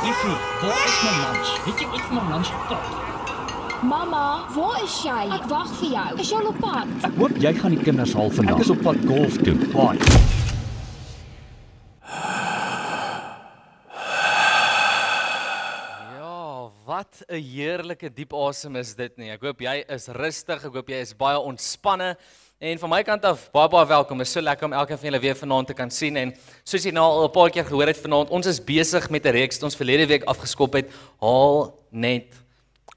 Effie, waar is my lunch? Het jy ooit vir my lunch gekook? Mama, waar is jy? Ek wag vir jou. Is jy al op pad? Ek hoop jy gaan die kinders haal vandag. Ek is op pad golf toe. Baai. Ja, wat 'n heerlike diep asem is dit nie. Ek hoop jy is rustig, ek hoop jy is baie ontspanne. En van my kant af, baie welkom. Dit is so lekker om elkeen van julle weer vanaand te kan sien. En soos jy nou al 'n paar keer gehoor het vanaand, ons is besig met 'n reeks wat ons verlede week afgeskop het, Haal Net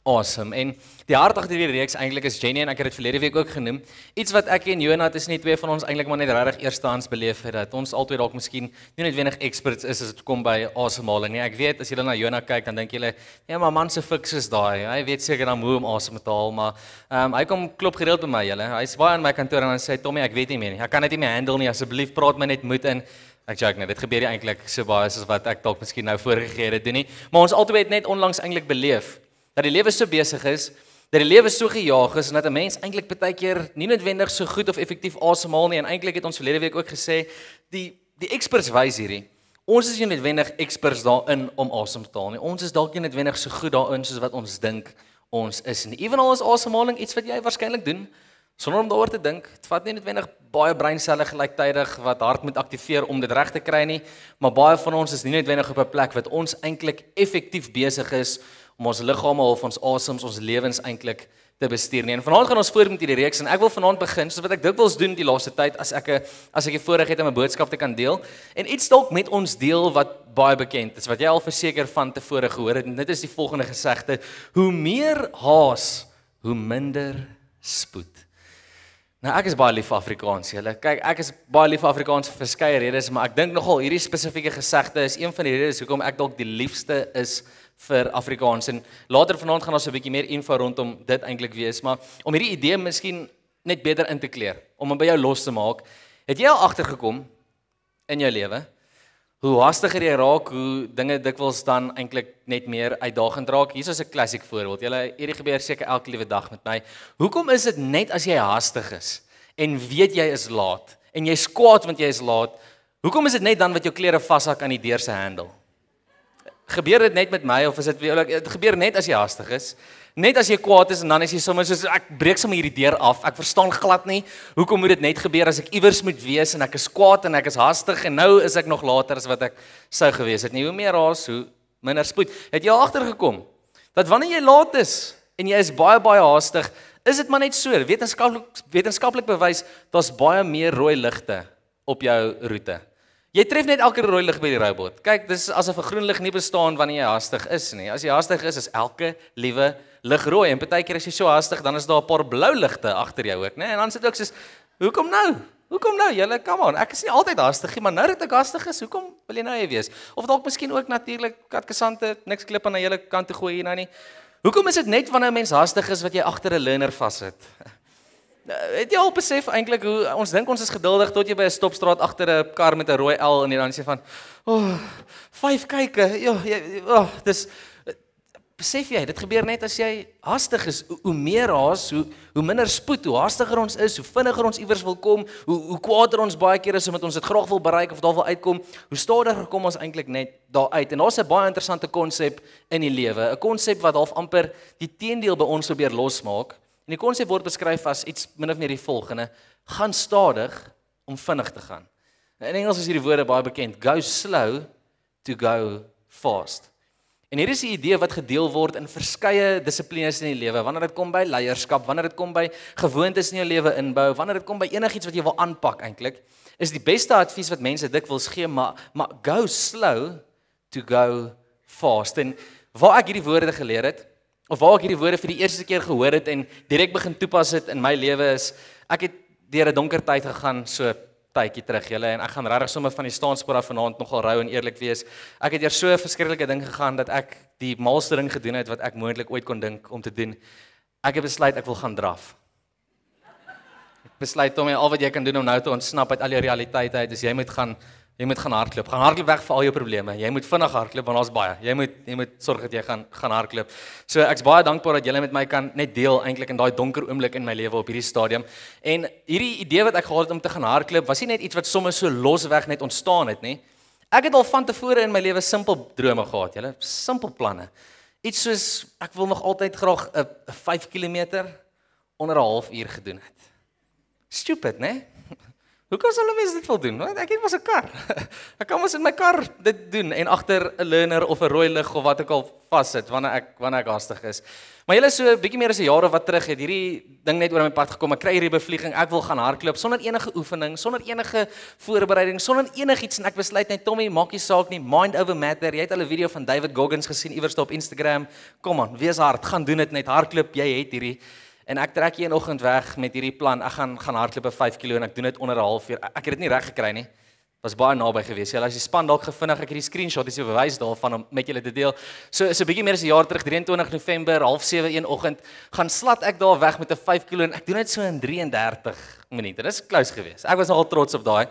Asem. En die hart agter hierdie reeks eintlik is Jenny en ek het dit verlede week ook genoem. Iets wat ek en Jonat is nie twee van ons eintlik maar net regtig eerstehands beleef het dat ons altyd dalk miskien nie noodwendig experts is as dit kom by asemhaling nie. Ek weet as julle na Jonat kyk dan dink julle, ja maar man se fiks is daai. Hy weet seker dan hoe om asem te haal, maar hy kom klop gereeld by my julle. Hy's baie in my kantoor en dan sê Tommy, ek weet nie meer nie. Ek kan dit nie meer handle nie. Asseblief praat my net moed in. Ek joke net. Dit gebeur nie eintlik so baie soos wat ek dalk miskien nou voorgegee het doen nie. Maar ons albei het net onlangs eintlik beleef dat die lewe so besig is, dat die lewe so gejaag is en dat 'n mens eintlik baie keer nie noodwendig so goed of effektief asemhaal nie en eintlik het ons verlede week ook gesê die experts wys hierdie. Ons is nie noodwendig experts daarin om asem te haal nie. Ons is dalk nie noodwendig so goed daarin soos wat ons dink ons is nie. Ewenal is asemhaling iets wat jy waarskynlik doen sonder om daaroor te dink. Dit vat nie noodwendig baie breinselle gelyktydig wat hart moet aktiveer om dit reg te kry nie, maar baie van ons is nie noodwendig op 'n plek wat ons eintlik effektief besig is om ons liggame of ons asems, ons lewens eintlik te bestuur nie. En vanaand gaan ons voort met hierdie reeks en ek wil vanaand begin soos wat ek dikwels doen die laaste tyd as ek die voorreg het om 'n boodskap te kan deel en iets dalk met ons deel wat baie bekend is, wat jy al verseker van tevore gehoor het en dit is die volgende gesegde: hoe meer haas, hoe minder spoed. Nou ek is baie lief vir Afrikaans, julle. Kyk, ek is baie lief vir Afrikaans vir verskeie redes, maar ek dink nogal hierdie spesifieke gesegde is een van die redes hoekom ek dalk die liefste is vir Afrikaans. En later vanaand gaan ons 'n bietjie meer info rondom dit eintlik wees, maar om hierdie idee miskien net beter in te kleer, om hom by jou los te maak. Het jy al agtergekom in jou lewe hoe haastiger jy raak, hoe dinge dikwels dan eintlik net meer uitdagend raak? Hier is 'n klassiek voorbeeld. Hierdie gebeur seker elke liewe dag met my. Hoekom is dit net as jy haastig is en weet jy is laat en jy's kwaad want jy is laat, hoekom is dit net dan wat jou klere vashak aan die deur se handel? Gebeur dit net met my of is dit gebeur net as jy haastig is? Net as jy kwaad is en dan is jy sommer soos ek breek sommer hierdie deur af. Ek verstaan glad nie hoekom moet dit net gebeur as ek iewers moet wees en ek is kwaad en ek is haastig en nou is ek nog later as wat ek sou gewees het nie. Hoe meer haas, hoe minder spoed. Het jy al agtergekom dat wanneer jy laat is en jy is baie haastig, is dit maar net so wetenskaplik bewys daar's baie meer rooi ligte op jou roete. Jy tref net elke rooi lig by die robot. Kyk, dis asof 'n groen lig nie bestaan wanneer jy haastig is nie. As jy haastig is elke liewe lig rooi en partykeer as jy so haastig, dan is daar 'n paar blou ligte agter jou ook, né? En dan sit ook soos, hoekom nou? Hoekom nou? Julle, come on. Ek is nie altyd haastig nie, maar nou dat ek haastig is, hoekom wil jy nou hê wees? Of dalk miskien ook natuurlik katkesante, niks klip aan julle kant toe gooi hier nou nie. Hoekom is dit net wanneer 'n mens haastig is wat jy agter 'n learner vassit? Het jy al besef eintlik hoe ons dink ons is geduldig tot jy by 'n stopstraat agter 'n kar met 'n rooi L en dan sê van, 5 kyke. Ja, dis besef jy, dit gebeur net as jy haastig is. Hoe meer haas, hoe minder spoed, hoe haastiger ons is, hoe vinniger ons iewers wil kom, hoe kwaader ons baie keer is omdat ons dit graag wil bereik of daar wil uitkom, hoe stadiger kom ons eintlik net daar uit. En daar's 'n baie interessante konsep in die lewe, 'n konsep wat half amper die teendeel by ons probeer losmaak. En die konsep word beskryf as iets min of meer die volgende: gaan stadig om vinnig te gaan. In Engels is hierdie woorde baie bekend: go slow to go fast. En hier is die idee wat gedeel word in verskeie dissiplines in die lewe, wanneer dit kom by leierskap, wanneer dit kom by gewoontes in jou lewe inbou, wanneer dit kom by enigiets wat jy wil aanpak eintlik, is die beste advies wat mense dikwels gee, maar go slow to go fast. En waar ek hierdie woorde geleer het, of waar ek hierdie woorde vir die eerste keer gehoor het en direk begin toepas het in my lewe is, ek het deur 'n donker tyd gegaan so tydjie terug julle en ek gaan regtig sommer van die staanspoor af vanaand nogal rou en eerlik wees. Ek het deur so 'n verskriklike ding gegaan dat ek die maalste ding gedoen het wat ek moontlik ooit kon dink om te doen. Ek het besluit ek wil gaan draf. Ek besluit om al wat jy kan doen om nou te ontsnap uit al die realiteite uit is jy moet gaan hardloop. Gaan hardloop weg vir al jou probleme. Jy moet vinnig hardloop want daar's baie. Jy moet sorg dat jy gaan hardloop. So ek's baie dankbaar dat julle met my kan net deel eintlik in daai donker oomblik in my lewe op hierdie stadium. En hierdie idee wat ek gehad het om te gaan hardloop was nie net iets wat sommer so losweg net ontstaan het nie. Ek het al van tevore in my lewe simpel drome gehad, julle, simpel planne. Iets soos ek wil nog altyd graag 'n 5 km onder 'n halfuur gedoen het. Stupid, né? Hoekom sal 'n mens dit wil doen? Want ek het mos 'n kar. Ek kan mos in my kar dit doen en agter 'n learner of 'n rooi lig of wat ook al vassit wanneer ek haastig is. Maar julle so 'n bietjie meer as 'n jaar of wat terug het hierdie ding net oor my pad gekom. Ek kry hierdie bevlieging, ek wil gaan hardloop sonder enige oefening, sonder enige voorbereiding, sonder enigiets en ek besluit net Tommy, maak nie saak nie, mind over matter. Jy het al 'n video van David Goggins gesien iewers op Instagram. Kom aan, wees hard, gaan doen dit net, hardloop, jy het hierdie. En ek trek hier 'n oggend weg met hierdie plan. Ek gaan hardloop 'n 5 km en ek doen dit onder 'n halfuur. Ek het dit nie reg gekry nie. Was baie naby gewees. Julle as jy span dalk gevindig, ek het die screenshot, dis 'n bewys daarvan om met julle te deel. So 'n bietjie meer as 'n jaar terug, 23 November, 6:30 een oggend, gaan slat ek daar weg met 'n 5 km en ek doen dit so in 33 minute. Dis close gewees. Ek was nogal trots op daai.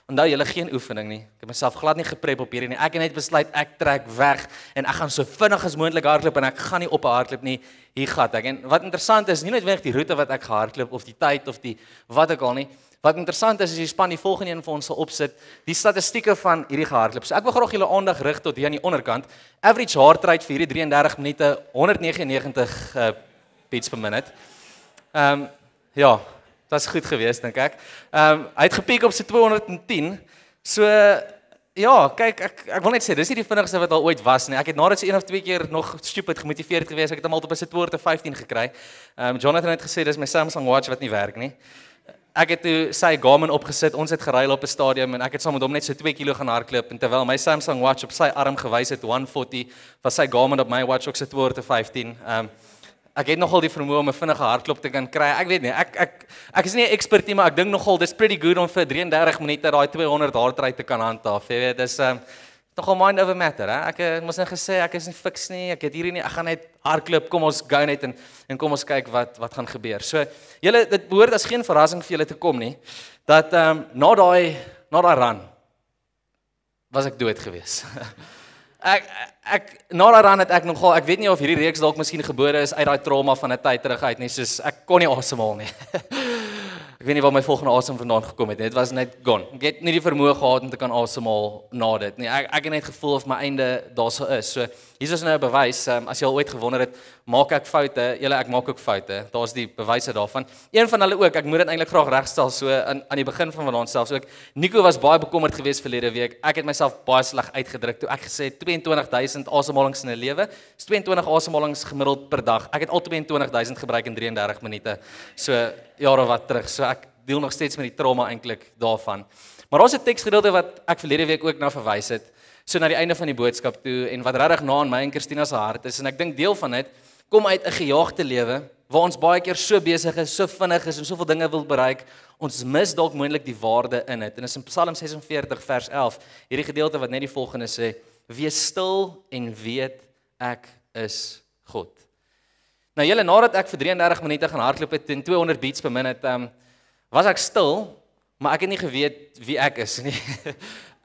Onthou julle geen oefening nie. Ek het myself glad nie geprep op hierdie nie. Ek het net besluit ek trek weg en ek gaan so vinnig as moontlik hardloop en ek gaan nie op hardloop nie. Hier gaan ek. En wat interessant is, nie noodwendig die roete wat ek gehardloop of die tyd of die wat ook al nie. Wat interessant is, as jy span die volgende een vir ons sal opsit, die statistieke van hierdie gehardloop. So ek wil graag julle aandag rig tot hier aan die onderkant. Average heart rate vir hierdie 33 minute 199 beats per minute. Ja, dit was goed geweest dink ek. Hy het gepiek op sy 210. So ja, kyk ek wil net sê dis nie die vinnigste wat al ooit was nie. Ek het nadat sy een of twee keer nog stupid gemotiveerd geweest. Ek het hom al op sy 215 gekry. Jonathan het gesê dis my Samsung Watch wat nie werk nie. Ek het toe sy Garmin opgesit. Ons het geruil op 'n stadium en ek het saam met hom net so 2 kilo gaan hardloop en terwyl my Samsung Watch op sy arm gewys het 140, was sy Garmin op my watch ook sy 215. Ek het nogal die vermoë om 'n vinnige hardloop te kan kry. Ek weet nie, ek is nie 'n expert nie, maar ek dink nogal dis pretty good om vir 33 minute daai 200 hardryte te kan handhaaf. Jy weet, dis nogal mind over matter, hè. Ek moes net gesê ek is nie fiks nie. Ek het hierdie nie, ek gaan net hardloop. Kom ons go net en kom ons kyk wat gaan gebeur. So, julle dit behoort as geen verrassing vir julle te kom nie dat na daai run was ek dood gewees. Na daaraan het ek nogal, ek weet nie of hierdie reeks dalk miskien gebore is uit daai trauma van 'n tyd terug uit nie, soos ek kon nie asemhaal nie. Ek weet nie waar my volgende asem vandaan gekom het nie. Dit was net gone. Ek het nie die vermoë gehad om te kan asemhaal na dit nie. Ek het net gevoel of my einde daarso is. So hier is nou 'n bewys. As jy al ooit gewonder het, maak ek foute? Julle, ek maak ook foute. Daar's die bewyse daarvan. Een van hulle ook, ek moet dit eintlik graag regstel so aan die begin van vanaand selfs ook. Nico was baie bekommerd geweest verlede week. Ek het myself baie sleg uitgedruk toe ek gesê het 22,000 asemhalings in 'n lewe. Dis 22 asemhalings gemiddeld per dag. Ek het al 22,000 gebruik in 33 minute. So jare wat terug. So ek deel nog steeds met die trauma eintlik daarvan. Maar daar's 'n teksgedeelte wat ek verlede week ook na verwys het. So na die einde van die boodskap toe en wat regtig na in my en Christina se hart is en ek dink deel van dit kom uit 'n gejaagde lewe waar ons baie keer so besig is, so vinnig is en soveel dinge wil bereik, ons mis dalk moontlik die waarde in dit. En is in Psalm 46 vers 11, hierdie gedeelte wat net die volgende sê: "Wees stil en weet ek is God." Nou julle, nadat ek vir 33 minute gaan hardloop het teen 200 beats per minute, was ek stil, maar ek het nie geweet wie ek is nie.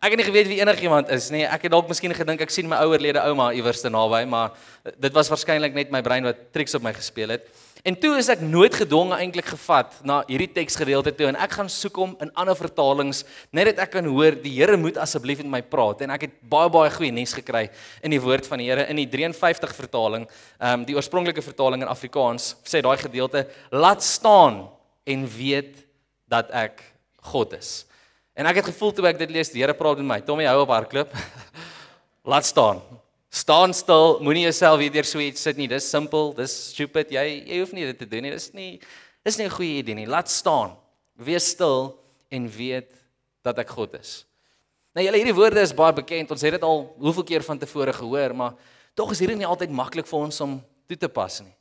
Ek het nie geweet wie enigiemand is nie. Ek het dalk miskien gedink ek sien my ouerlede ouma iewers te naby, maar dit was waarskynlik net my brein wat triks op my gespeel het. En toe is ek noodgedwonge eintlik gevat na hierdie teksgedeelte toe en ek gaan soek hom in ander vertalings net dat ek kan hoor die Here moet asseblief met my praat. En ek het baie goeie nuus gekry in die woord van die Here in die 53 vertaling, die oorspronklike vertaling in Afrikaans, sê daai gedeelte: "Laat staan en weet dat ek God is." En ek het gevoel toe ek dit lees, die Here praat met my: "Tommy, hou op hardloop. Laat staan. Staan stil, moenie jouself weer deur so iets sit nie. Dis simpel, dis stupid. Jy hoef nie dit te doen nie. Dis nie 'n goeie idee nie. Laat staan. Wees stil en weet dat ek God is." Nou julle, hierdie woorde is baie bekend. Ons het dit al hoeveel keer van tevore gehoor, maar tog is hierdie nie altyd maklik vir ons om toe te pas nie.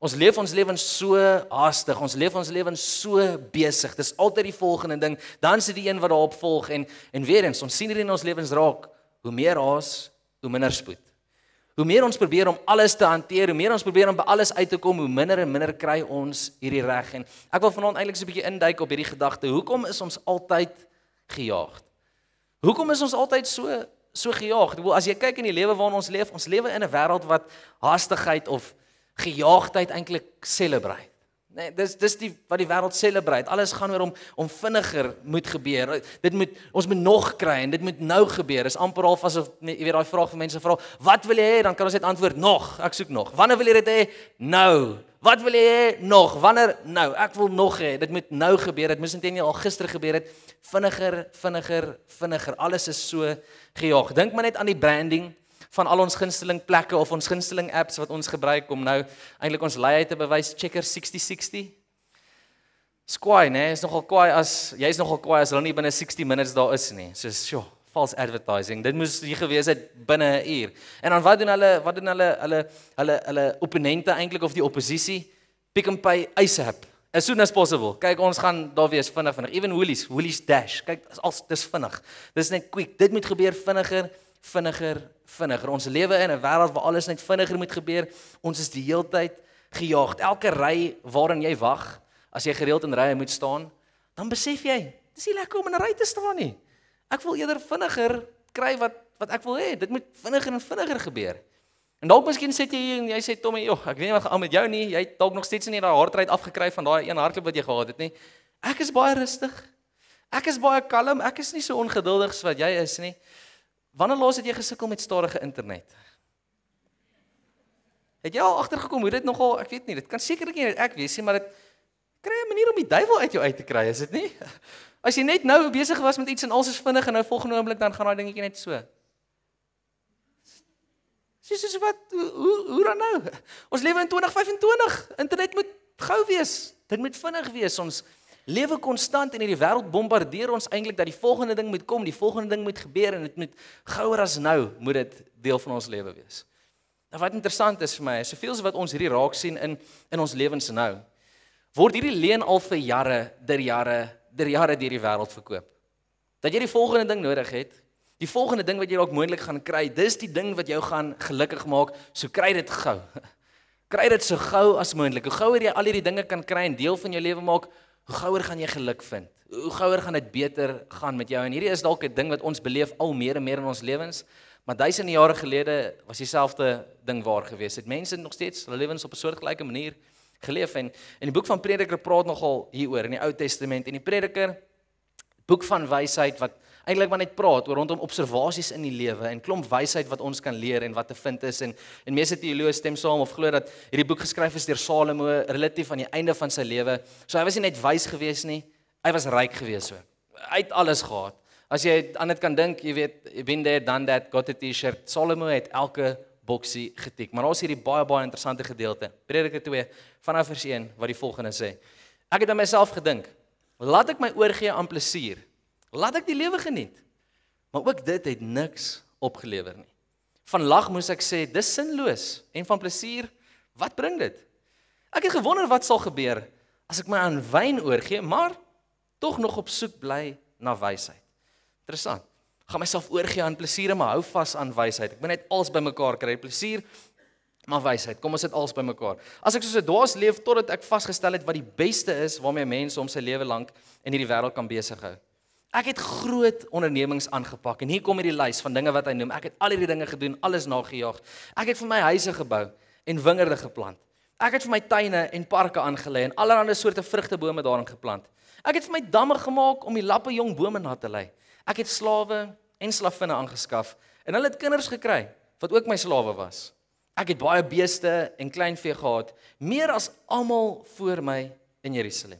Ons leef ons lewens so haastig, ons leef ons lewens so besig. Dis altyd die volgende ding, dan is dit die een wat daarop volg en weer eens, ons sien hier in ons lewens raak, hoe meer haas, hoe minder spoed. Hoe meer ons probeer om alles te hanteer, hoe meer ons probeer om by alles uit te kom, hoe minder en minder kry ons hierdie reg. En ek wil vanaand eintlik so 'n bietjie induik op hierdie gedagte. Hoekom is ons altyd gejaagd? Hoekom is ons altyd so gejaagd? As jy kyk in die lewe waarin ons lewe in 'n wêreld wat haastigheid of gejaagdheid eintlik celebrate. Nee, dis wat die wêreld celebrate. Alles gaan oor om vinniger moet gebeur. Ons moet nog kry en dit moet nou gebeur. Dis amper half asof jy weet daai vraag van mense vra, wat wil jy hê? Dan kan ons net antwoord nog. Ek soek nog. Wanneer wil jy dit hê? Nou. Wat wil jy hê? Nog. Wanneer? Nou. Ek wil nog hê. Dit moet nou gebeur. Dit moes intendeel al gister gebeur het. Vinniger. Alles is so gejaag. Dink maar net aan die branding van al ons gunsteling plekke of ons gunsteling apps wat ons gebruik om nou eintlik ons leiheid te bewys. Checker 6060. Skwaai, né? Jy's nogal kwaai as hulle nie binne 60 minutes daar is nie. Soos, sjoe, false advertising. Dit moes hier gewees het binne 'n uur. En dan wat doen hulle opponente eintlik of die oppositie? Pick n Pay ASAP. As soon as possible. Kyk, ons gaan daar wees vinnig. Even Woolies Dash. Kyk, dis vinnig. Dis net quick. Dit moet gebeur vinniger. Ons lewe in 'n wêreld waar alles net vinniger moet gebeur. Ons is die heeltyd gejaagd. Elke ry waarin jy wag, as jy gereeld in rye moet staan, dan besef jy, dis nie lekker om in 'n ry te staan nie. Ek wil eerder vinniger kry wat ek wil hê. Dit moet vinniger gebeur. En dalk miskien sit jy hier en jy sê Tommy, "Joh, ek weet nie wat gaan met jou nie. Jy het dalk nog steeds nie daai hartrate afgekry van daai een hardloop wat jy gehad het nie." Ek is baie rustig. Ek is baie kalm. Ek is nie so ongeduldig soos wat jy is nie. Wanneer laas het jy gesukkel met stadige internet? Het jy al agtergekom hoe dit nogal, ek weet nie, dit kan sekerlik nie ek wees nie, maar dit kry 'n manier om die duiwel uit jou uit te kry, is dit nie? As jy net nou besig was met iets en alles is vinnig en nou volgende oomblik dan gaan daai dingetjie net so. Soos wat, hoe dan nou? Ons lewe in 2025, internet moet gou wees, dit moet vinnig wees, ons lewe konstant en hierdie wêreld bombardeer ons eintlik dat die volgende ding moet kom, die volgende ding moet gebeur en dit moet gouer as nou moet dit deel van ons lewe wees. Nou wat interessant is vir my, is soveel as wat ons hierdie raak sien in ons lewens nou, word hierdie leen al vir jare deur die wêreld verkoop. Dat jy die volgende ding nodig het, die volgende ding wat jy dalk moontlik gaan kry, dis die ding wat jou gaan gelukkig maak, so kry dit gou. Kry dit so gou as moontlik. Hoe gouer jy al hierdie dinge kan kry en deel van jou lewe maak, hoe gouer gaan jy geluk vind. Hoe gouer gaan dit beter gaan met jou. En hierdie is dalk 'n ding wat ons beleef al meer en meer in ons lewens, maar duisende jare gelede was dieselfde ding waar gewees. Het mense nog steeds hulle lewens op 'n soortgelyke manier geleef en die boek van Prediker praat nogal hieroor in die Ou Testament en die Prediker, boek van wysheid wat eintlik maar net praat oor rondom observasies in die lewe en klomp wysheid wat ons kan leer en wat te vind is en meeste teoloë stem saam of glo dat hierdie boek geskryf is deur Salomo relatief aan die einde van sy lewe. So hy was nie net wys gewees nie, hy was ryk gewees ook. Hy het alles gehad. As jy aan dit kan dink, jy weet, been there, done that, got a t-shirt. Salomo het elke boksie getik. Maar ons hierdie baie interessante gedeelte. Prediker 2 vanaf vers 1 wat die volgende sê. Ek het aan myself gedink, laat ek my oorgee aan plesier. Laat ek die lewe geniet. Maar ook dit het niks opgelewer nie. Van lag moes ek sê, dis sinloos. En van plesier, wat bring dit? Ek het gewonder wat sal gebeur as ek my aan wyn oorgee, maar tog nog op soek bly na wysheid. Interessant. Gaan myself oorgee aan plesier, maar hou vas aan wysheid. Ek moet net alles bymekaar kry, plesier, maar wysheid. Kom ons sit alles bymekaar. As ek soos 'n dwaas leef totdat ek vasgestel het wat die beste is waarmee mense om sy lewe lank in hierdie wêreld kan besig hou. Ek het groot ondernemings aangepak en hier kom hierdie lys van dinge wat hy noem. Ek het al hierdie dinge gedoen, alles nagejaag. Ek het vir my huise gebou en wingerde geplant. Ek het vir my tuine en parke aangelê en allerlei soorte vrugtebome daarin geplant. Ek het vir my damme gemaak om die lappe jong bome na te lei. Ek het slawe en slavinne aangeskaf en hulle het kinders gekry wat ook my slawe was. Ek het baie beeste en kleinvee gehad, meer as almal voor my in Jerusalem.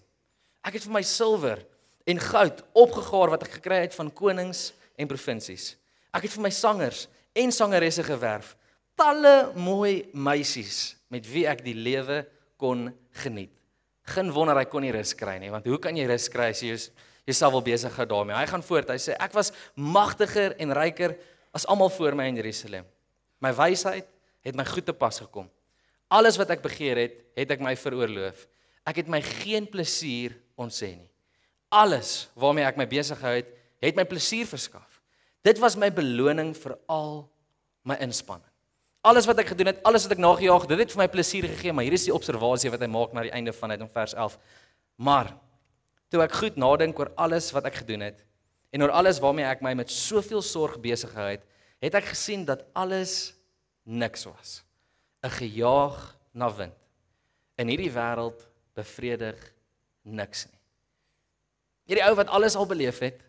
Ek het vir my silwer en goud opgegaar wat ek gekry het van konings en provinsies. Ek het vir my sangers en sangeresse gewerf, talle mooi meisies met wie ek die lewe kon geniet. Geen wonder hy kon nie rus kry nie, want hoe kan jy rus kry as jy jouself wel besig hou daarmee? Hy gaan voort, hy sê, ek was magtiger en ryker as almal voor my in Jerusalem. My wysheid het my goed te pas gekom. Alles wat ek begeer het ek my veroorloof. Ek het my geen plesier ontsê nie. Alles waarmee ek my besig gehou het my plesier verskaf. Dit was my beloning vir al my inspanning. Alles wat ek gedoen het, alles wat ek nagejaag, dit het vir my plesier gegee, maar hier is die observasie wat hy maak na die einde van dit in vers 11. Maar toe ek goed nadink oor alles wat ek gedoen het en oor alles waarmee ek my met soveel sorg besig gehou het ek gesien dat alles niks was. 'n gejaag na wind. In hierdie wêreld bevredig niks nie. Hierdie ou wat alles al beleef het,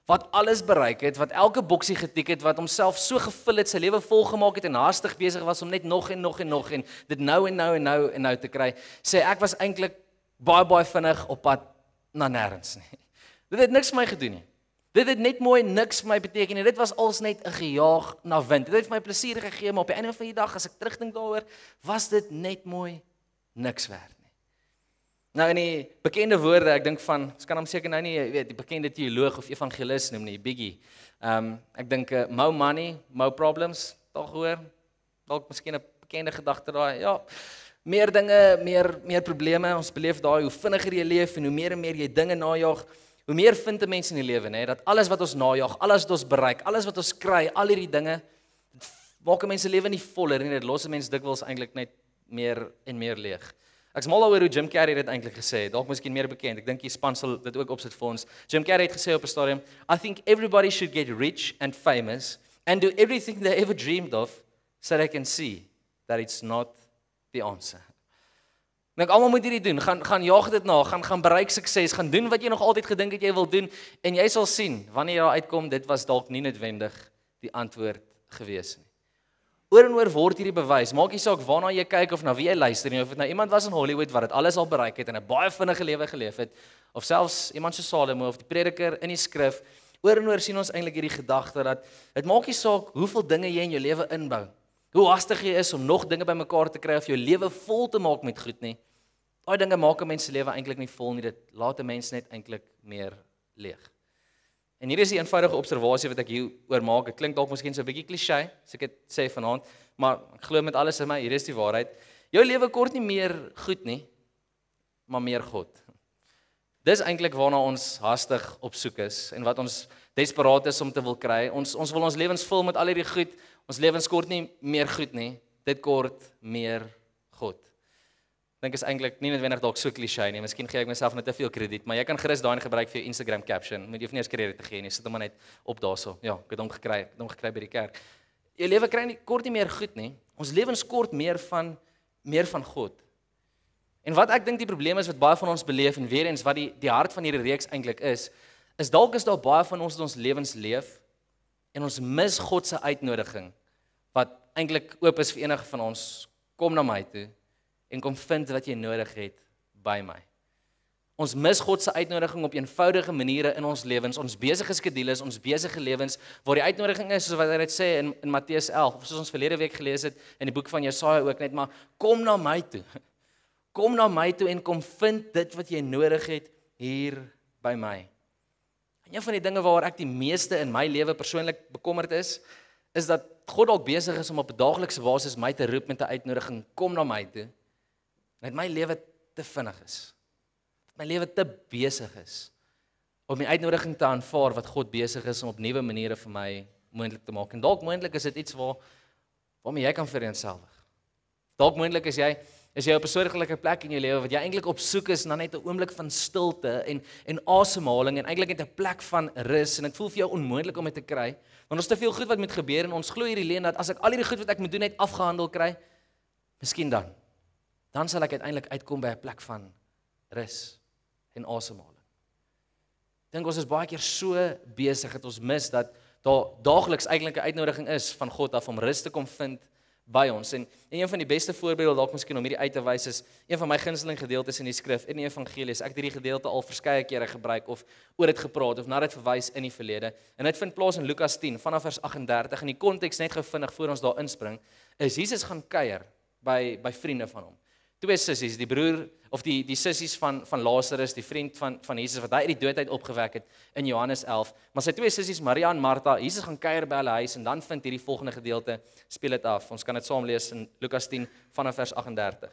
wat alles bereik het, wat elke boksie getik het, wat homself so gevul het, sy lewe volgemaak het en haastig besig was om net nog en dit nou te kry, sê ek was eintlik baie vinnig op pad na nêrens nie. Dit het niks vir my gedoen nie. Dit het net mooi niks vir my beteken nie. Dit was als net 'n gejaag na wind. Dit het vir my plesier gegee, maar op die einde van die dag, as ek terugdink daaroor, was dit net mooi niks werd nie. Nou in die bekende woorde, ek dink van, ek kan hom seker nou nie, jy weet, die bekende teoloog of evangelis noem nie, Biggie. Ek dink more money, more problems, dalk hoor, dalk miskien 'n bekende gedagte daai. Ja, meer dinge, meer probleme. Ons beleef daai hoe vinniger jy leef en hoe meer en meer jy dinge najag, hoe meer vind 'n mens in die lewe, nê, dat alles wat ons najag, alles wat ons bereik, alles wat ons kry, al hierdie dinge, dit maak 'n mens se lewe nie voller nie, dit los 'n mens dikwels eintlik net meer en meer leeg. Ek's mal daaroor hoe Jim Carrey dit eintlik gesê het. Dalk miskien meer bekend. Ek dink die span sal dit ook opsit vir ons. Jim Carrey het gesê op 'n stadium, I think everybody should get rich and famous and do everything they ever dreamed of so they can see that it's not the answer. Ek almal moet hierdie doen. Gaan jaag dit na, gaan bereik sukses, gaan doen wat jy nog altyd gedink het jy wil doen en jy sal sien wanneer jy daar uitkom, dit was dalk nie noodwendig die antwoord gewees nie. Oor en oor word hierdie bewys. Maak nie saak waarna jy kyk of na wie jy luister nie, of dit nou iemand was in Hollywood wat dit alles al bereik het en 'n baie vinnige lewe geleef het, of selfs iemand so Salomo of die prediker in die skrif. Oor en oor sien ons eintlik hierdie gedagte dat dit maak nie saak hoeveel dinge jy in jou lewe inbou, hoe hastig jy is om nog dinge bymekaar te kry of jou lewe vol te maak met goed nie. Daai dinge maak 'n mens se lewe eintlik nie vol nie, dit laat 'n mens net eintlik meer leeg. En hier is die eenvoudige observasie wat ek hier oor maak. Dit klink dalk miskien so 'n bietjie kliseë, as ek dit sê vanaand, maar ek glo met alles in my, hier is die waarheid. Jou lewe kort nie meer goed nie, maar meer God. Dis eintlik waarna ons hastig op soek is en wat ons desperaat is om te wil kry. Ons wil ons lewens vul met al hierdie goed. Ons lewens kort nie meer goed nie, dit kort meer God. Ek dink is eintlik nie noodwendig dalk so kliseë nie. Miskien gee ek myself net te veel krediet, maar jy kan gerus daai gebruik vir jou Instagram caption. Moet jy nie eens krediet te gee nie, sit hom maar net op daarso. Ja, ek het hom gekry by die kerk. Jou lewe kry nie kort nie meer goed nie. Ons lewens kort meer van God. En wat ek dink die probleem is wat baie van ons beleef en weer eens wat die hart van hierdie reeks eintlik is dalk is daar baie van ons wat ons lewens leef en ons mis God se uitnodiging wat eintlik oop is vir enige van ons. Kom na my toe en kom vind wat jy nodig het by my. Ons mis God se uitnodiging op eenvoudige maniere in ons lewens, ons besige skedules, ons besige lewens, waar die uitnodiging is, soos wat hy dit sê in Matteus 11, of soos ons verlede week gelees het, in die boek van Jesaja ook net, maar kom na my toe. Kom na my toe en kom vind dit wat jy nodig het hier by my. En een van die dinge waar ek die meeste in my lewe persoonlik bekommerd is dat God dalk besig is om op 'n daaglikse basis my te roep met 'n uitnodiging, kom na my toe. Dat my lewe te vinnig is. Dat my lewe te besig is om die uitnodiging te aanvaar wat God besig is om op nuwe maniere vir my moontlik te maak. En dalk moontlik is dit iets waarmee jy kan vereenselwig. Dalk moontlik is jy op 'n soortgelyke plek in jou lewe wat jy eintlik op soek is na net 'n oomblik van stilte en asemhaling en eintlik net 'n plek van rus en dit voel vir jou onmoontlik om dit te kry. Want ons te veel goed wat moet gebeur en ons glo hierdie leuen dat as ek al hierdie goed wat ek moet doen net afgehandel kry, miskien dan sal ek uiteindelik uitkom by 'n plek van rus en asemhaling. Ek dink ons is baie keer so besig dat ons mis dat daar daagliks eintlik 'n uitnodiging is van God af om rus te kom vind by ons. En een van die beste voorbeelde dalk miskien om hierdie uit te wys is een van my gunsteling gedeeltes in die skrif in die evangelies. Ek het hierdie gedeelte al verskeie kere gebruik of oor dit gepraat of na dit verwys in die verlede. En dit vind plaas in Lukas 10 vanaf vers 38. En die konteks net gou vinnig voor ons daar inspring, is Jesus gaan kuier by vriende van hom. Twee sissies, die broer of die sissies van Lazarus, die vriend van Jesus wat hy uit die dood uit opgewek het in Johannes 11. Maar sy twee sissies, Maria en Martha, Jesus gaan kuier by hulle huis en dan vind hierdie volgende gedeelte speel dit af. Ons kan dit saam lees in Lukas 10 vanaf vers 38.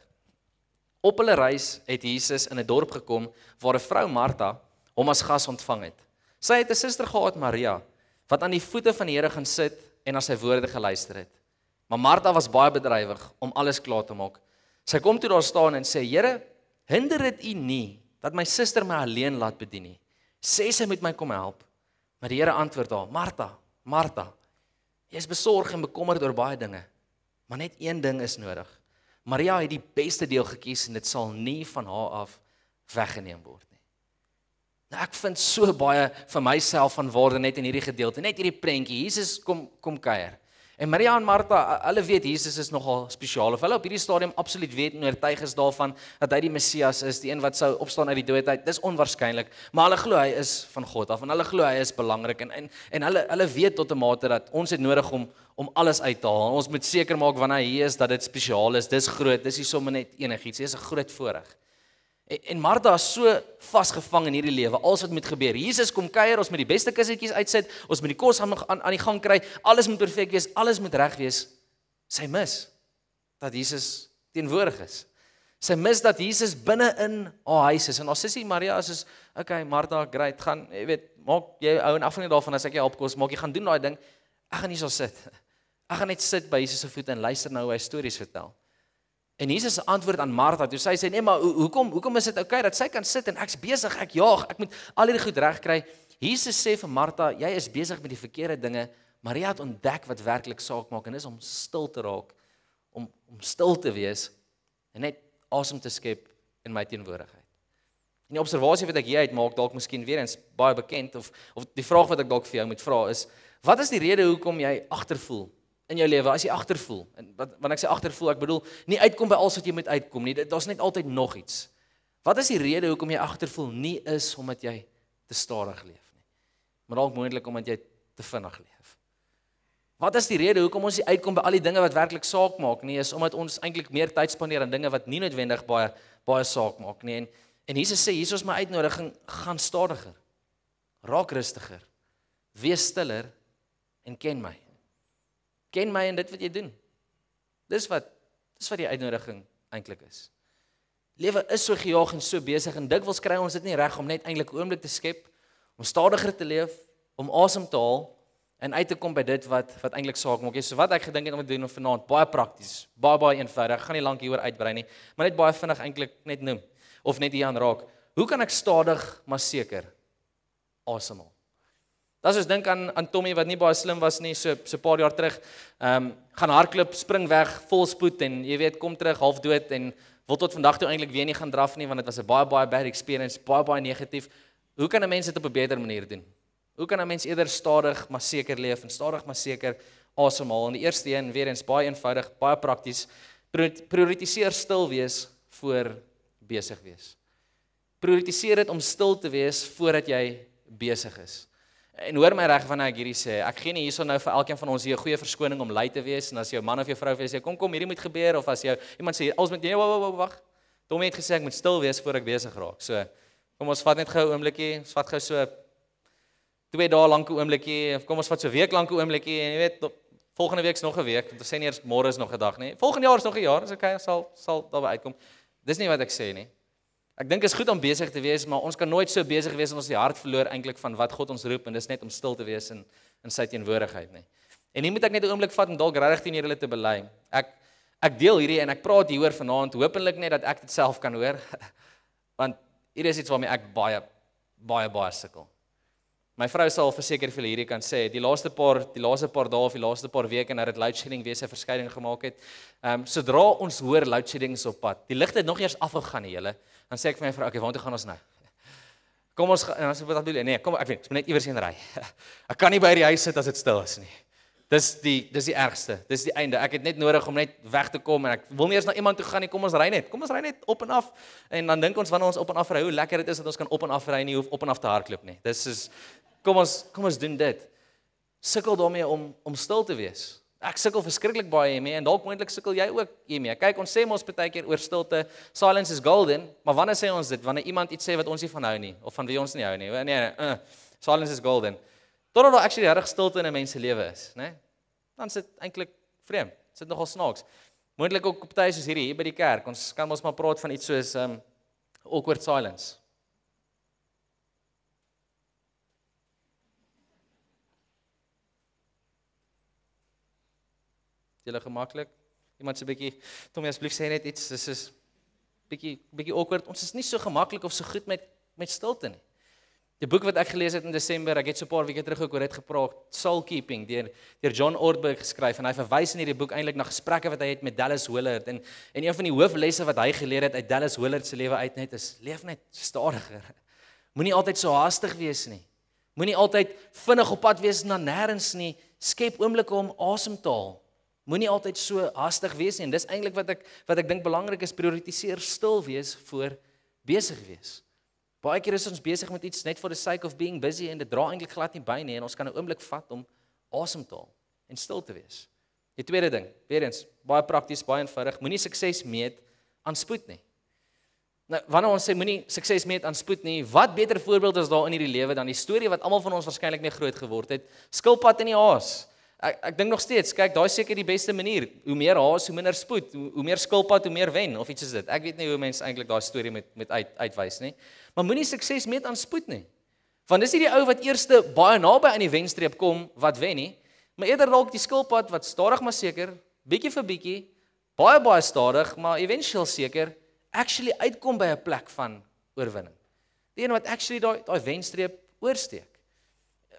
Op hulle reis het Jesus in 'n dorp gekom waar 'n vrou Martha hom as gas ontvang het. Sy het 'n suster gehad, Maria, wat aan die voete van die Here gaan sit en na sy woorde geluister het. Maar Martha was baie bedrywig om alles klaar te maak. Sy kom toe daar staan en sê, Here, hinder dit U nie, dat my suster my alleen laat bedien nie. Sê sy moet my kom help. Maar die Here antwoord haar, Martha, Martha, jy is besorg en bekommerd oor baie dinge, maar net een ding is nodig. Maria het die beste deel gekies en dit sal nie van haar af weggeneem word nie. Nou ek vind so baie van myself van waarde net in hierdie gedeelte, net hierdie prentjie. Jesus kom kuier. En Maria en Martha, hulle weet Jesus is nogal spesiaal. Of hulle op hierdie stadium absoluut weet en oortuig is daarvan dat hy die Messias is, die een wat sou opstaan uit die dood uit. Dis onwaarskynlik, maar hulle glo hy is van God af en hulle glo hy is belangrik en hulle weet tot 'n mate dat ons het nodig om alles uit te haal. Ons moet seker maak wanneer hy is dat dit spesiaal is. Dis groot, dis nie sommer net enigiets. Dit is 'n groot voorreg. En Martha is so vasgevang in hierdie lewe, alles wat moet gebeur. Jesus kom kuier, ons moet die beste kussentjies uitsit, ons moet die kos aan die gang kry, alles moet perfek wees, alles moet reg wees. Sy mis dat Jesus teenwoordig is. Sy mis dat Jesus binne in haar huis is. En haar sussie Maria is okay, Martha, great, gaan, jy weet, maak jy hou en afhangende daarvan as ek jou help kos maak, jy gaan doen daai ding. Ek gaan nie so sit. Ek gaan net sit by Jesus se voete en luister nou hoe hy stories vertel. En Jesus antwoord aan Martha, toe sy sê, nee, maar hoekom is dit okay dat sy kan sit en ek's besig, ek jaag, ek moet al hierdie goed reg kry. Jesus sê vir Martha, jy is besig met die verkeerde dinge. Maria het ontdek wat werklik saak maak en dis om stil te raak, om stil te wees en net asem te skep in my teenwoordigheid. En die observasie wat ek hier uitmaak, dalk miskien weer eens baie bekend of die vraag wat ek dalk vir jou moet vra is, wat is die rede hoekom jy agtervoel in jou lewe, as jy agtervoel? En wanneer ek sê agtervoel, ek bedoel nie uitkom by alles wat jy moet uitkom nie. Daar's net altyd nog iets. Wat is die rede hoekom jy agtervoel? Nie is omdat jy te stadig leef nie, maar dalk moontlik omdat jy te vinnig leef. Wat is die rede hoekom ons nie uitkom by al die dinge wat werklik saak maak nie, is omdat ons eintlik meer tyd spandeer aan dinge wat nie noodwendig baie saak maak nie. En Jesus sê, hier is my uitnodiging, gaan stadiger, raak rustiger, wees stiller en ken my. Ken my in dit wat jy doen. Dis wat die uitnodiging eintlik is. Lewe is so gejaag en so besig en dikwels kry ons dit nie reg om net eintlik 'n oomblik te skep, om stadiger te leef, om asem te haal en uit te kom by dit wat eintlik saak maak. So wat ek gedink het om te doen vanaand, baie prakties, baie eenvoudig. Ek gaan nie lank hieroor uitbrei nie, maar net baie vinnig eintlik net noem of net hier aan raak. Hoe kan ek stadig maar seker asemhaal? As ons dink aan Tommy wat nie baie slim was nie, so 'n paar jaar terug, gaan hardloop, spring weg, vol spoed en jy weet, kom terug half dood en wil tot vandag toe eintlik weer nie gaan draf nie want dit was 'n baie bad experience, baie negatief. Hoe kan 'n mens dit op 'n beter manier doen? Hoe kan 'n mens eerder stadig maar seker leef en stadig maar seker asemhaal? En die eerste een, weer eens baie eenvoudig, baie prakties, prioritiseer stil wees voor besig wees. Prioritiseer dit om stil te wees voordat jy besig is. En hoor my reg wanneer ek hierdie sê, ek gee nie hierso nou vir elkeen van ons hier 'n goeie verskoning om lui te wees, en as jou man of jou vrou vir jou sê, kom, hierdie moet gebeur, of as jou iemand sê, alles met jy, wag, Tommy het gesê, ek moet stil wees voor ek besig raak, so, kom ons vat net gou 'n oombliekie, ons vat gou so 2 dae lank 'n oombliekie, of kom ons vat so 'n week lank 'n oombliekie, en jy weet, volgende week is nog 'n week, want ons sê nie eers môre is nog 'n dag nie, volgende jaar is nog 'n jaar, is okay, sal daarby uitkom. Dis nie wat ek sê nie. Ek dink is goed om besig te wees, maar ons kan nooit so besig wees en ons die hart verloor eintlik van wat God ons roep, en dis net om stil te wees in sy teenwoordigheid, nie. En hier moet ek net 'n oomblik vat en dalk regtig teenoor julle te bely. Ek deel hierdie en ek praat hieroor vanaand, hopelik net dat ek dit self kan hoor, want hier is iets waarmee ek baie sukkel. My vrou sal verseker vir hierdie kan sê, die laaste paar dae of die laaste paar weke nadat dit loadshedding weer sy verskyning gemaak het, sodra ons hoor loadsheddings op pad, die ligte het nog eers afgegaan nie, julle, dan sê ek vir my vrou, okay, waartoe gaan ons nou? Kom ons, en dan sê wat bedoel, nee, kom, ek weet, ons moet net iewers heen ry. Ek kan nie by die huis sit as dit stil is nie. Dis die ergste, dis die einde. Ek het net nodig om net weg te kom en ek wil nie eers na iemand toe gaan nie, kom ons ry net op en af. En dan dink ons wanneer ons op en af ry, hoe lekker dit is dat ons kan op en af ry nie hoef op en af te hardloop nie. Dis is kom ons doen dit. Sukkel daarmee om stil te wees. Ek sukkel verskriklik baie hiermee en dalk moontlik sukkel jy ook hiermee. Kyk, ons sê mos baie keer oor stilte, silence is golden, maar wanneer sê ons dit? Wanneer iemand iets sê wat ons nie van hou nie of van wie ons nie hou nie. Nee, silence is golden. Totdat daar actually regtig stilte in 'n mens se lewe is, né? Dan sit eintlik vreemd. Sit nogal snaaks. Moontlik ook op tye soos hier by die kerk. Ons kan mos maar praat van iets soos awkward silence. Julle gemaklik? Iemand sê bietjie, Tommy asseblief sê net iets, dis is bietjie awkward. Ons is nie so gemaklik of so goed met stilte nie. Die boek wat ek gelees het in Desember, ek het so 'n paar weke terug ook oor dit gepraat, Soul Keeping, deur John Ortberg geskryf, en hy verwys in hierdie boek eintlik na gesprekke wat hy het met Dallas Willard, en een van die hooflesse wat hy geleer het uit Dallas Willard se lewe uit net is, leef net stadiger. Moenie altyd so haastig wees nie. Moenie altyd vinnig op pad wees na nêrens nie. Skep oomblikke om asem te haal. Moenie altyd so haastig wees nie. En dis eintlik wat ek dink belangrik is, prioritiseer stil wees voor besig wees. Baie keer is ons besig met iets net for the sake of being busy en dit dra eintlik glad nie by nie en ons kan 'n oomblik vat om asem te haal en stil te wees. Die tweede ding, weer eens, baie prakties, baie eenvoudig, moenie sukses meet aan spoed nie. Nou, wanneer ons sê moenie sukses meet aan spoed nie, wat beter voorbeeld is daar in hierdie lewe dan die storie wat almal van ons waarskynlik mee groot geword het, skilpad in die haas. Ek dink nog steeds, kyk, daai is seker die beste manier. Hoe meer haas, hoe minder spoed, hoe meer skilpad, hoe meer wen of iets soos dit. Ek weet nie hoe mense eintlik daai storie met uitwys nie. Maar moenie sukses meet aan spoed nie. Want dis nie die ou wat eerste baie naby aan die wenstreep kom wat wen nie, maar eerder dalk die skilpad wat stadig maar seker, bietjie vir bietjie, baie stadig, maar eventueel seker actually uitkom by 'n plek van oorwinning. Die een wat actually daai wenstreep oorsteek.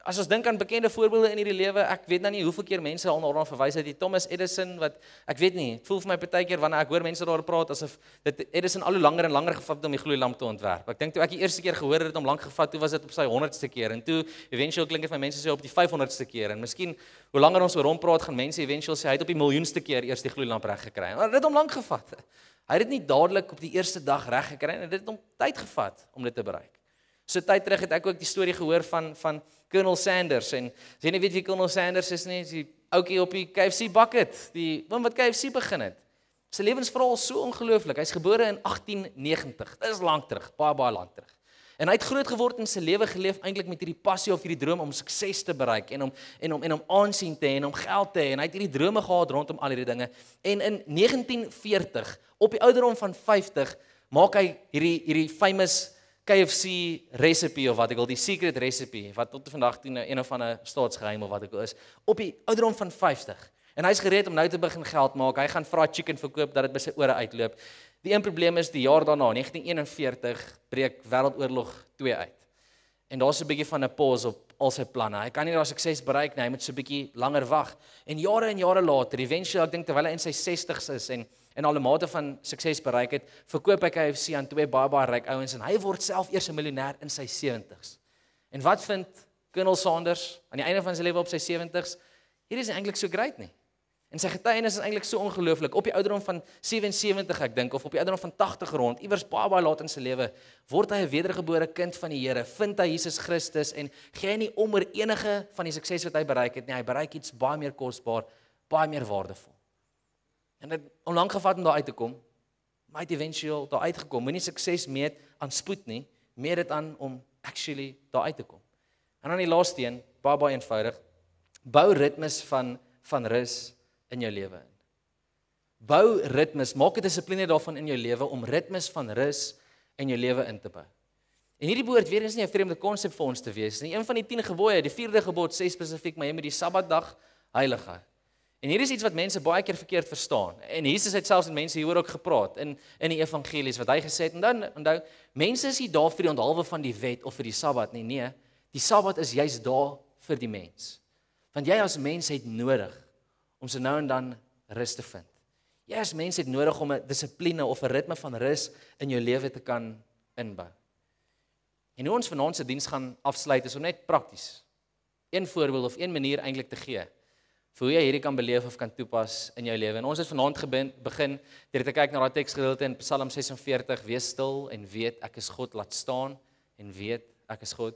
As ons dink aan bekende voorbeelde in hierdie lewe, ek weet nou nie hoeveel keer mense al daarna verwys het, die Thomas Edison wat ek weet nie, het voel vir my partykeer wanneer ek hoor mense daar praat asof dit Edison al hoe langer en langer gevat het om die gloeilamp te ontwerp. Ek dink toe ek die eerste keer gehoor het om lank gevat, toe was dit op sy 100ste keer en toe eventueel klink dit vir mense sê op die 500ste keer en miskien hoe langer ons oor hom praat, gaan mense eventueel sê hy het op die miljoenste keer eers die gloeilamp reg gekry. Maar dit het hom lank gevat. Hy het dit nie dadelik op die eerste dag reg gekry en dit het hom tyd gevat om dit te bereik. So tyd terug het ek ook die storie gehoor van Colonel Sanders en as jy nie weet wie Colonel Sanders is nie, is die ouetjie op die KFC bucket, die wat KFC begin het. Sy lewensverhaal is so ongelooflik. Hy's gebore in 1890. Dit is lank terug, baie lank terug. En hy het groot geword en sy lewe geleef eintlik met hierdie passie of hierdie droom om sukses te bereik en om aansien te hê en om geld te hê en hy het hierdie drome gehad rondom al hierdie dinge. En in 1940 op die ouderdom van 50 maak hy hierdie famous KFC recipe of wat ek wil, die secret recipe wat tot vandag een of ander staatsgeheim of wat ek wil is, op die ouderdom van 50. En hy's gereed om nou te begin geld maak. Hy gaan fried chicken verkoop dat dit by sy ore uitloop. Die een probleem is die jaar daarna, 1941, breek Wêreldoorlog 2 uit. En daar's 'n bietjie van 'n pause op al sy planne. Hy kan nie daar sukses bereik nie, hy moet so 'n bietjie langer wag. En jare later, eventueel ek dink terwyl hy in sy 60's is en al 'n mate van sukses bereik het, verkoop hy KFC aan twee baie ryk ouens en hy word self eers 'n miljonair in sy 70's. En wat vind Colonel Sanders aan die einde van sy lewe op sy 70's? Hier is eintlik so great nie. En sy getuienis is eintlik so ongelooflik. Op die ouderdom van 77 ek dink of op die ouderdom van 80 rond, iewers baie laat in sy lewe, word hy 'n wedergebore kind van die Here, vind hy Jesus Christus en gee hy nie om oor enige van die sukses wat hy bereik het nie. Hy bereik iets baie meer kosbaar, baie meer waardevol. En dit onlank gevat om daar uit te kom, maar hy het eventueel daar uitgekom. Moenie sukses meet aan spoed nie, meet dit aan om actually daar uit te kom. En dan die laaste een, baie eenvoudig. Bou ritmes van rus in jou lewe in. Bou ritmes, maak 'n dissipline daarvan in jou lewe om ritmes van rus in jou lewe in te bou. En hierdie behoort weer eens nie 'n vreemde konsep vir ons te wees nie. Een van die 10 gebooie, die 4de gebod sê spesifiek, maar jy moet die Sabbatdag heilig hou. En hier is iets wat mense baie keer verkeerd verstaan. En Jesus het selfs met mense hieroor ook gepraat in die evangelies wat hy gesê het. En dan onthou, mense is nie daar vir die onthalwe van die wet of vir die Sabbat nie. Nee, die Sabbat is juist daar vir die mens. Want jy as mens het nodig om so nou en dan rus te vind. Jy as mens het nodig om 'n dissipline of 'n ritme van rus in jou lewe te kan inbou. En hoe ons vanaand se diens gaan afsluit is om net prakties een voorbeeld of een manier eintlik te gee vir hoe jy hierdie kan beleef of kan toepas in jou lewe. En ons het vanaand begin deur te kyk na daai teksgedeelte in Psalm 46, wees stil en weet ek is God, laat staan en weet ek is God.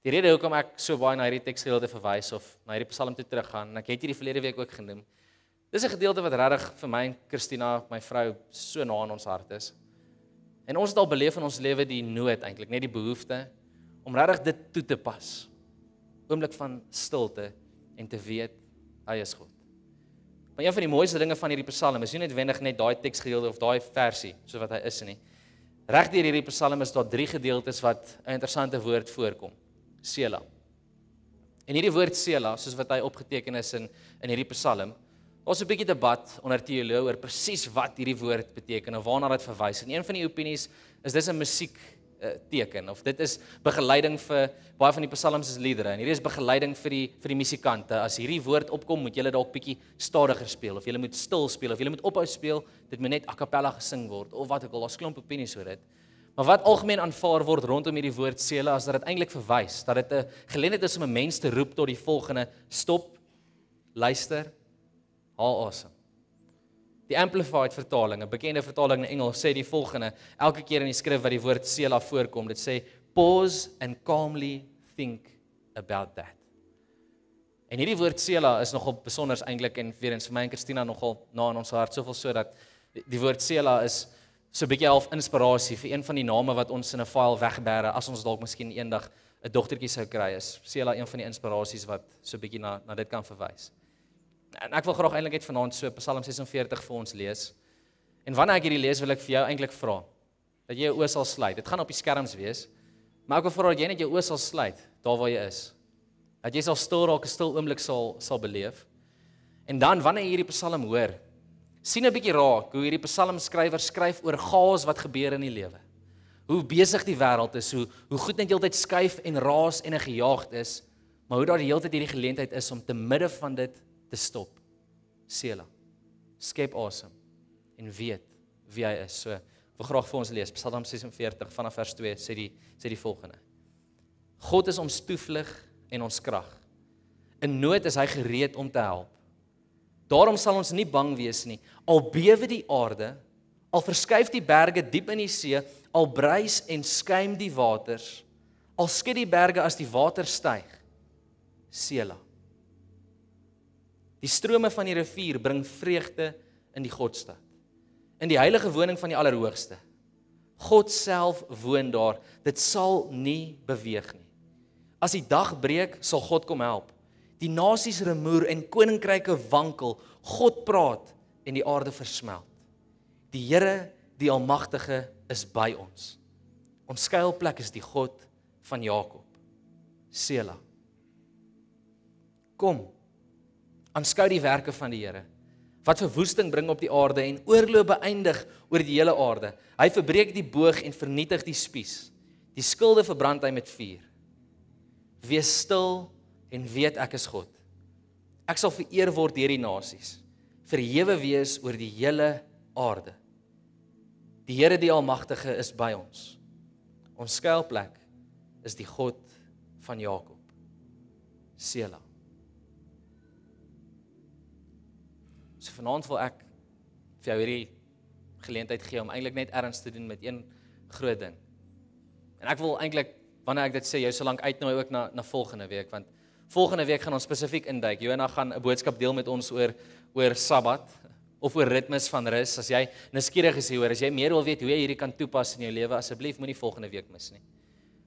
Die rede hoekom ek so baie na hierdie teksgedeelte verwys of na hierdie Psalm toe teruggaan, en ek het hierdie verlede week ook genoem. Dis 'n gedeelte wat regtig vir my en Christina, my vrou, so na in ons hart is. En ons het al beleef in ons lewe die nood eintlik, net die behoefte om regtig dit toe te pas. Oomblik van stilte en te weet hy is God. Maar een van die mooiste dinge van hierdie Psalm is nie noodwendig net daai teksgedeelte of daai versie so wat hy is nie. Reg deur hierdie Psalm is daar 3 gedeeltes wat 'n interessante woord voorkom. Sela. En hierdie woord Sela, soos wat hy opgeteken is in hierdie Psalm, daar's 'n bietjie debat onder teoloë oor presies wat hierdie woord beteken of waarna dit verwys. En een van die opinies is dis 'n teken of dit is begeleiding vir baie van die psalms is liedere en hierdie is begeleiding vir die musikante. As hierdie woord opkom, moet julle dalk bietjie stadiger speel of julle moet stil speel of julle moet ophou speel, dit moet net a cappella gesing word of wat ook al. Daar's klomp opinies oor dit. Maar wat algemeen aanvaar word rondom hierdie woord Selah is dat dit eintlik verwys dat dit 'n geleentheid is om 'n mens te roep tot die volgende: stop, luister, haal asem. Die Amplified vertaling, 'n bekende vertaling in Engels, sê die volgende, elke keer in die skrif wat die woord Selah voorkom, dit sê, pause and calmly think about that. En hierdie woord Selah is nogal besonders eintlik en weer eens vir my en Christina nogal na in ons hart, soveel so dat die woord Selah is so 'n bietjie half inspirasie vir een van die name wat ons in 'n file wegbere, as ons dalk miskien eendag 'n dogtertjie sou kry, is Selah een van die inspirasies wat so 'n bietjie na dit kan verwys. En ek wil graag eintlik net vanaand so Psalm 46 vir ons lees. En wanneer ek hierdie lees, wil ek vir jou eintlik vra dat jy jou oë sal sluit. Dit gaan op die skerms wees, maar ek wil vra dat jy net jou oë sal sluit daar waar jy is. Dat jy sal stil raak, 'n stil oomblik sal beleef. En dan wanneer jy hierdie Psalm hoor, sien 'n bietjie raak hoe hierdie psalmskrywer skryf oor chaos wat gebeur in die lewe. Hoe besig die wêreld is, hoe goed net heeltyd skuif en raas en gejaagd is, maar hoe daar die heeltyd hierdie geleentheid is om te midde van dit te stop. Selah. Skep asem en weet wie hy is. So, ek wil graag vir ons lees. Psalm 46 vanaf vers 2 sê die volgende. God is ons toevlug en ons krag. In nood is hy gereed om te help. Daarom sal ons nie bang wees nie. Al bewe die aarde, al verskuif die berge diep in die see, al bruis en skuim die waters, al skiet die berge as die water styg. Selah. Die strome van die rivier bring vreugde in die Godstad, in die heilige woning van die Allerhoogste. God self woon daar, dit sal nie beweeg nie. As die dag breek, sal God kom help. Die nasies rumoer en koninkryke wankel, God praat en die aarde versmelt. Die Here, die Almagtige, is by ons. Ons skuilplek is die God van Jakob. Selah. Kom, aanskou die werke van die Here, wat verwoesting bring op die aarde en oorlog beëindig oor die hele aarde. Hy verbreek die boog en vernietig die spies. Die skilde verbrand hy met vuur. Wees stil en weet ek is God. Ek sal vereer word deur die nasies, verhewe wees oor die hele aarde. Die Here die Almagtige is by ons. Ons skuilplek is die God van Jakob. Selah. So vanaand wil ek vir jou hierdie geleentheid gee om eintlik net erns te doen met een groot ding. En ek wil eintlik, wanneer ek dit sê, jou so lank uitnooi ook na volgende week, want volgende week gaan ons spesifiek induik. Johanna gaan 'n boodskap deel met ons oor Sabbat of oor ritmes van rus. As jy nuuskierig is hieroor, as jy meer wil weet hoe jy hierdie kan toepas in jou lewe, asseblief moenie volgende week mis nie.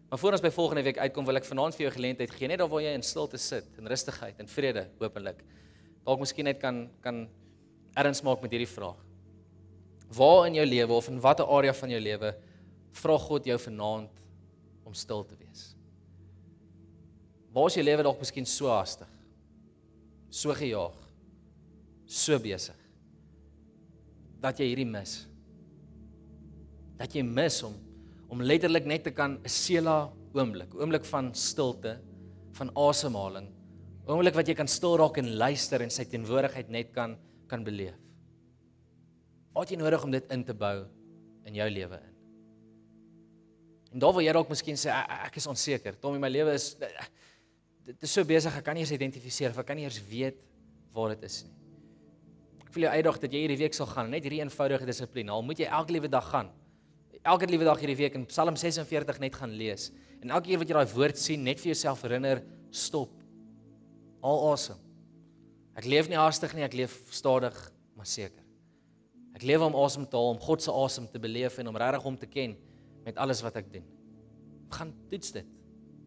Maar voor ons by volgende week uitkom, wil ek vanaand vir jou geleentheid gee, net daar waar jy in stilte sit, in rustigheid en vrede, hopelik. Dalk miskien net kan erns maak met hierdie vraag. Waar in jou lewe of in watter area van jou lewe vra God jou vanaand om stil te wees? Waar is jou lewe dalk miskien so haastig, so gejaag, so besig, dat jy hierdie mis? Dat jy mis om letterlik net te kan 'n Selah oomblik van stilte, van asemhaling, oomblik wat jy kan stil raak en luister en sy teenwoordigheid net kan beleef. Wat het jy nodig om dit in te bou in jou lewe in? En daar wil jy dalk miskien sê, ek is onseker, Tommy, my lewe is, dit is so besig, ek kan nie eens identifiseer, of ek kan nie eens weet waar dit is nie. Ek wil jou uitdaag dat jy hierdie week sal gaan, net hierdie eenvoudige dissipline, al moet jy elke liewe dag gaan, elke liewe dag hierdie week in Psalm 46 net gaan lees, en elke keer wat jy daai woord sien, net vir jouself herinner, stop, haal asem. Ek leef nie haastig nie, ek leef stadig, maar seker. Ek leef om asem te haal, om God se asem te beleef en om regtig hom te ken met alles wat ek doen. Gaan toets dit.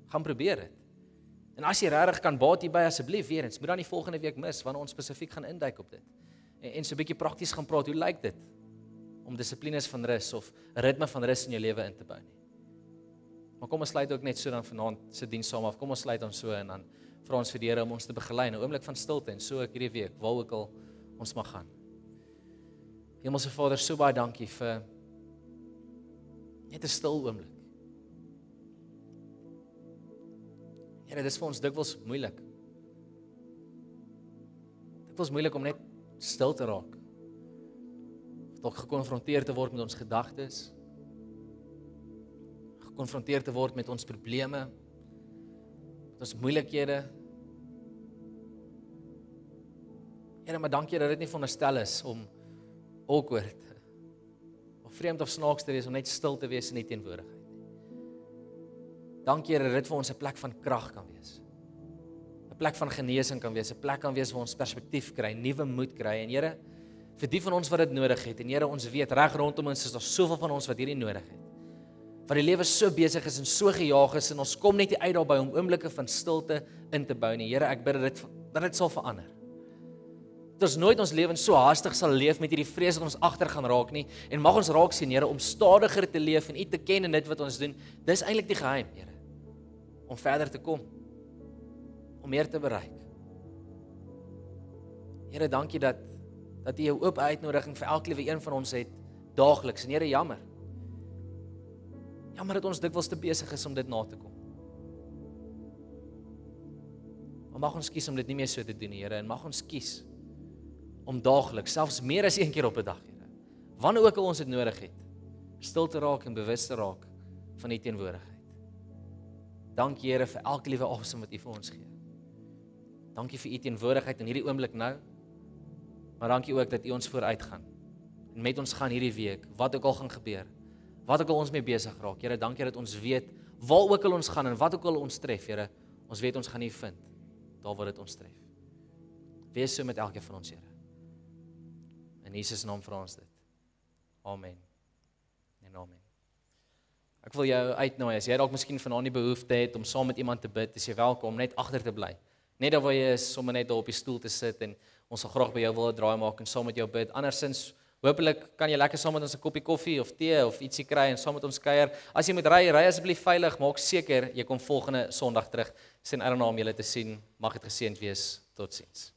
Gaan probeer dit. En as jy regtig kan baat hierby, asseblief weer eens, moet dan die volgende week mis wanneer ons spesifiek gaan induik op dit. En so 'n bietjie prakties gaan praat, hoe lyk dit om dissiplines van rus of 'n ritme van rus in jou lewe in te bou nie. Maar kom ons sluit ook net so dan vanaand se diens saam af. Kom ons sluit ons so en dan vra ons vir die Here om ons te begelei in 'n oomblik van stilte en so ek hierdie week, waar ook al ons mag gaan. Hemelse Vader, so baie dankie vir net 'n stil oomblik. Here, dis vir ons dikwels moeilik. Dikwels moeilik om net stil te raak. Of dalk gekonfronteer te word met ons gedagtes. Gekonfronteer te word met ons probleme, met ons moeilikhede. Here, maar dankie dat dit nie veronderstel is om awkward of vreemd of snaaks te wees, om net stil te wees in die teenwoordigheid. Dankie Here dat dit vir ons 'n plek van krag kan wees. 'n Plek van genesing kan wees, 'n plek kan wees waar ons perspektief kry, nuwe moed kry. En Here, vir die van ons wat dit nodig het, en Here, ons weet reg rondom ons is daar soveel van ons wat hierdie nodig het. Wat die lewe so besig is en so gejaag is en ons kom net nie uit daarby om oomblikke van stilte in te bou nie. Here, ek bid dat dit sal verander. Dat ons nooit ons lewens so haastig sal leef met hierdie vrees dat ons agter gaan raak nie, en mag ons raak sien, Here, om stadiger te leef en U te ken in dit wat ons doen. Dis eintlik die geheim, Here, om verder te kom, om meer te bereik. Here, dankie dat U 'n oop uitnodiging vir elke liewe een van ons het, daagliks. En Here, jammer dat ons dikwels te besig is om dit na te kom. Maar mag ons kies om dit nie meer so te doen, Here, en mag ons kies om daagliks, selfs meer as een keer op 'n dag, Here, wanneer ook al ons dit nodig het, stil te raak en bewus te raak van U teenwoordigheid. Dankie Here vir elke liewe asem wat U vir ons gee. Dankie vir U teenwoordigheid in hierdie oomblik nou, maar dankie ook dat U ons vooruit gaan en met ons gaan hierdie week, wat ook al gaan gebeur, wat ook al ons mee besig raak. Here, dankie dat ons weet waar ook al ons gaan en wat ook al ons tref, Here, ons weet ons gaan U vind daar waar dit ons tref. Wees so met elkeen van ons, Here. In Jesus naam vra ons dit. Amen. En amen. Ek wil jou uitnooi, as jy dalk miskien vanaand die behoefte het om saam met iemand te bid, is jy welkom om net agter te bly. Net daar waar jy is, sommer net daar op die stoel te sit, en ons sal graag by jou wil 'n draai maak en saam met jou bid. Andersins, hopelik kan jy lekker saam met ons 'n koppie koffie of tee of ietsie kry en saam met ons kuier. As jy moet ry asseblief veilig, maak seker jy kom volgende Sondag terug. Sien uit daarna om julle te sien. Mag dit geseënd wees. Totsiens.